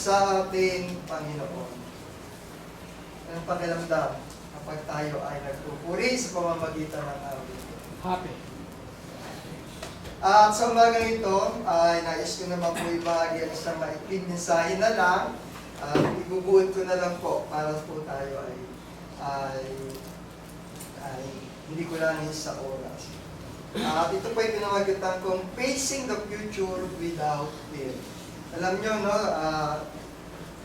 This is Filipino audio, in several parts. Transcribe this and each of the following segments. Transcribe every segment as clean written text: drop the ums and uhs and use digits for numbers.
sa ating Panginoon. Anong pakiramdam kapag tayo ay nagpupuri sa pamamagitan ng awit? Happy. At sa umagang ito, ay nais ko naman po ibahagi ang isang maikling mensahe na lang. Ibubuod ko na lang po para po tayo ay hindi ko lang sa oras. At ito po ay pinamagitan kong Facing the Future Without Fear. Alam nyo, no,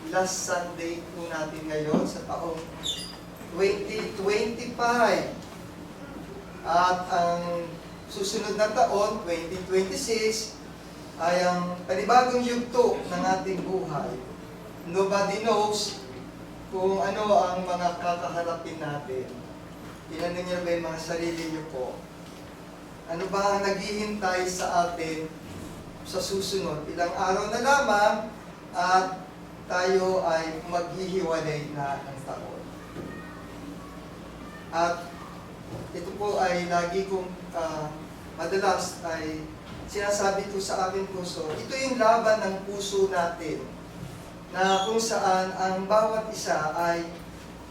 last Sunday po natin ngayon sa taong 2025. At ang susunod na taon, 2026, ay ang panibagong yugto ng ating buhay. Nobody knows kung ano ang mga kakaharapin natin. Tinanong niyo ba yung mga sarili niyo po? Ano ba ang naghihintay sa atin sa susunod? Ilang araw na lamang at tayo ay maghihiwalay na ng taon. At ito po ay lagi kong madalas ay sinasabi ko sa aking puso, ito yung laban ng puso natin na kung saan ang bawat isa ay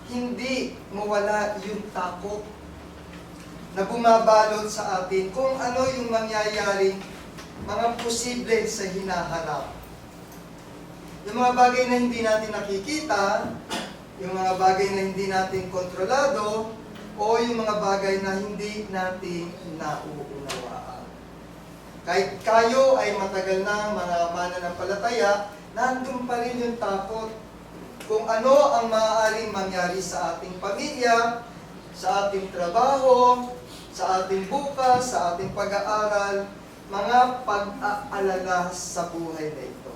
hindi mawala yung takot na bumabalot sa atin kung ano yung mangyayaring mga posible sa hinaharap. Yung mga bagay na hindi natin nakikita, yung mga bagay na hindi natin kontrolado, o yung mga bagay na hindi natin nauunawaan. Kahit kayo ay matagal na mga mananampalataya, nandun pa rin yung takot kung ano ang maaaring mangyari sa ating pamilya, sa ating trabaho, sa ating bukas, sa ating pag-aaral, mga pag-aalala sa buhay na ito.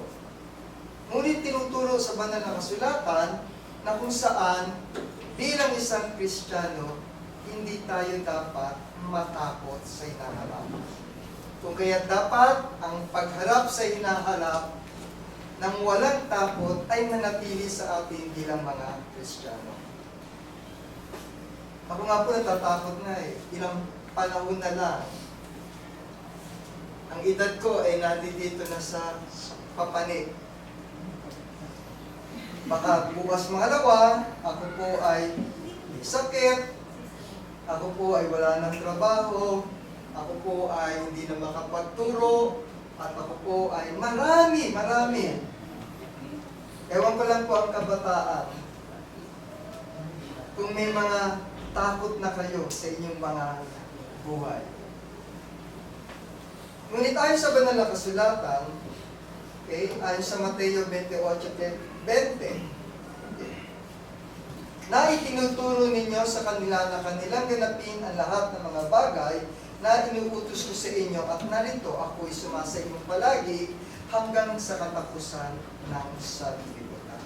Ngunit tinuturo sa banal na kasulatan na kung saan bilang isang Kristiyano, hindi tayo dapat matakot sa hinaharap. Kung kaya dapat ang pagharap sa hinaharap ng walang takot ay manatili sa atin bilang mga Kristiyano. Ako nga po natatakot na ilang panahon na lang. Ang edad ko ay nandito na sa papanik. Baka bukas mangalawa, ako po ay may sakit, ako po ay wala ng trabaho, ako po ay hindi na makapagturo, at ako po ay marami. Ewan ko lang po ang kabataan. Kung may mga takot na kayo sa inyong mga buhay. Ngunit ayon sa banal na kasulatan, okay, ayon sa Mateo 28:20, na itinuturo ninyo sa kanila na kanilang ganapin ang lahat ng mga bagay na inuutos ko sa inyo at narito ako'y sumasa inyong palagi hanggang sa katapusan ng sanlibutan.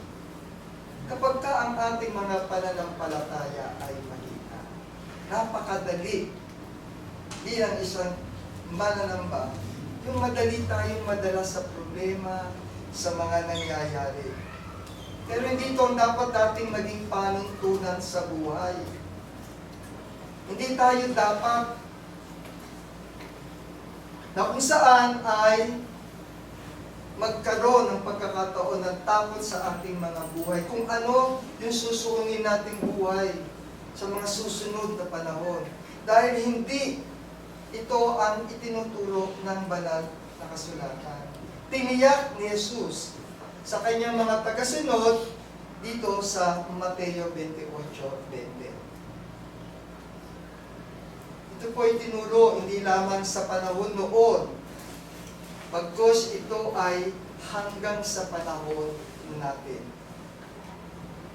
Kapag ka ang ating mga pananampalataya ay mahina, napakadali bilang isang mananamba, yung madali tayong madala sa problema, sa mga nangyayari. Pero hindi ito ang dapat dating maging panuntunan sa buhay. Hindi tayo dapat na kung saan ay magkaroon ng pagkakataon ng takot sa ating mga buhay. Kung ano yung susulungin nating buhay sa mga susunod na panahon. Dahil hindi ito ang itinuturo ng banal na kasulatan. Tiniyak ni Jesus sa kanyang mga tagasunod dito sa Mateo 28:20. Ito po ay tinuro hindi lamang sa panahon noon, bagkus ito ay hanggang sa panahon natin.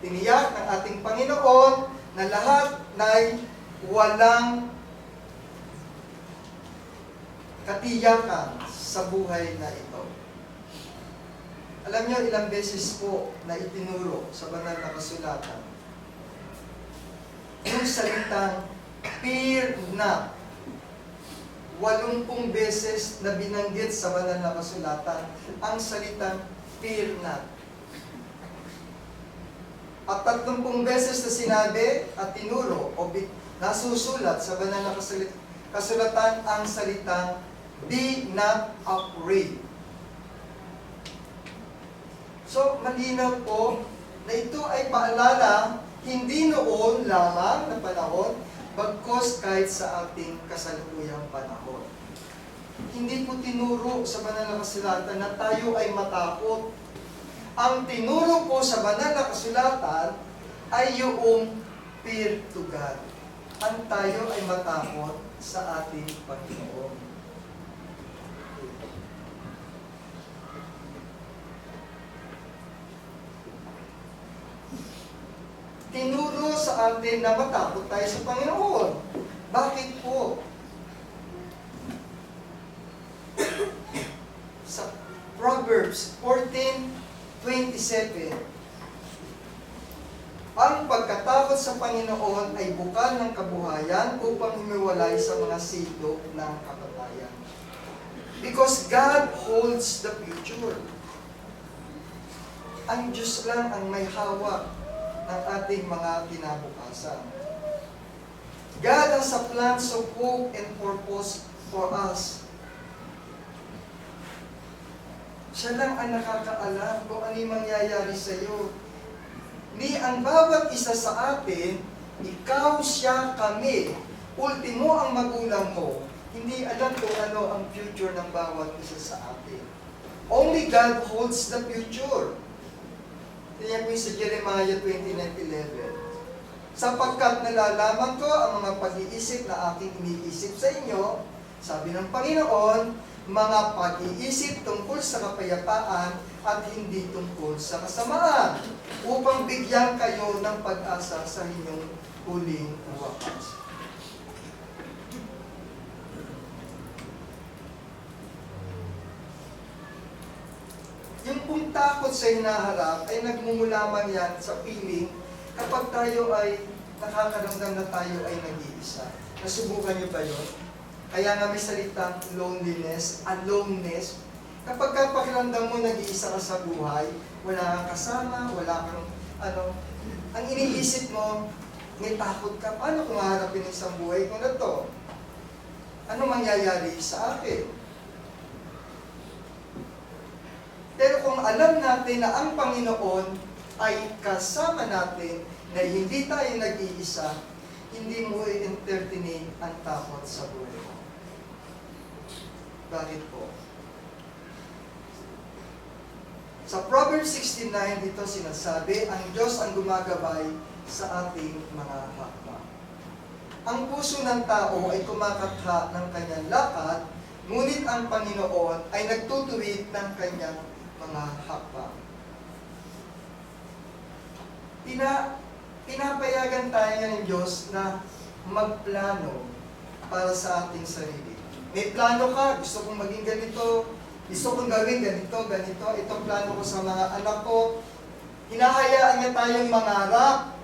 Tiniyak ng ating Panginoon na lahat ay walang katiyakan sa buhay na ito. Alam niyo, ilang beses po na itinuro sa banal na kasulatan yung salitang fear not. 80 beses na binanggit sa banal na kasulatan ang salitang fear not. At 30 beses na sinabi at tinuro o nasusulat sa banal na kasulatan ang salitang be not afraid. So, malinaw po na ito ay paalala, hindi noon lamang na panahon, bagkos kahit sa ating kasalukuyang panahon. Hindi po tinuro sa banal na kasulatan na tayo ay matakot. Ang tinuro po sa banal na kasulatan ay yung fear to God. Ang tayo ay matakot sa ating Panginoon. Tinuro sa atin na matakot tayo sa Panginoon. Bakit po? Sa Proverbs 14:27, ang pagkatakot sa Panginoon ay bukal ng kabuhayan upang humiwalay sa mga silo ng kamatayan. Because God holds the future. Ang Diyos lang ang may hawak ng ating mga kinabukasan. God has a plans of hope and purpose for us. Siya lang ang nakakaalam kung ano yung mangyayari sa iyo. Ni ang bawat isa sa atin, ikaw, siya, kami, ultimo ang magulang mo, hindi alam kung ano ang future ng bawat isa sa atin. Only God holds the future. Tingnan po sa Jeremiah 29:11. Sapagkat nalalaman ko ang mga pag-iisip na aking iniisip sa inyo, sabi ng Panginoon, mga pag-iisip tungkol sa kapayapaan at hindi tungkol sa kasamaan, upang bigyan kayo ng pag-asa sa inyong huling wakas. Yung pong takot sa hinaharap ay nagmumulaman yan sa feeling kapag tayo ay nakakaramdam na tayo ay nag-iisa. Nasubukan niyo ba yun? Kaya nga may salitang loneliness, aloneness. Kapag pakiramdam mo nag-iisa ka sa buhay, wala kang kasama, wala kang ang iniisip mo, may takot ka, paano kung haharapin ang isang buhay ko na to? Ano mangyayari sa akin? Pero kung alam natin na ang Panginoon ay kasama natin, na hindi tayo nag-iisa, hindi mo i-entertain ang takot sa buhay mo. Bakit po? Sa Proverbs 69, dito sinasabi, ang Diyos ang gumagabay sa ating mga hakbang. Ang puso ng tao ay kumakatha ng kanyang lakad, ngunit ang Panginoon ay nagtutuwid ng kanyang mga hakbang. Pinapayagan tayo ng Diyos na magplano para sa ating sarili. May plano ka, gusto kong maging ganito, gusto kong gawin ganito, itong plano ko sa mga anak ko. Hinahayaan niya tayong mangarap.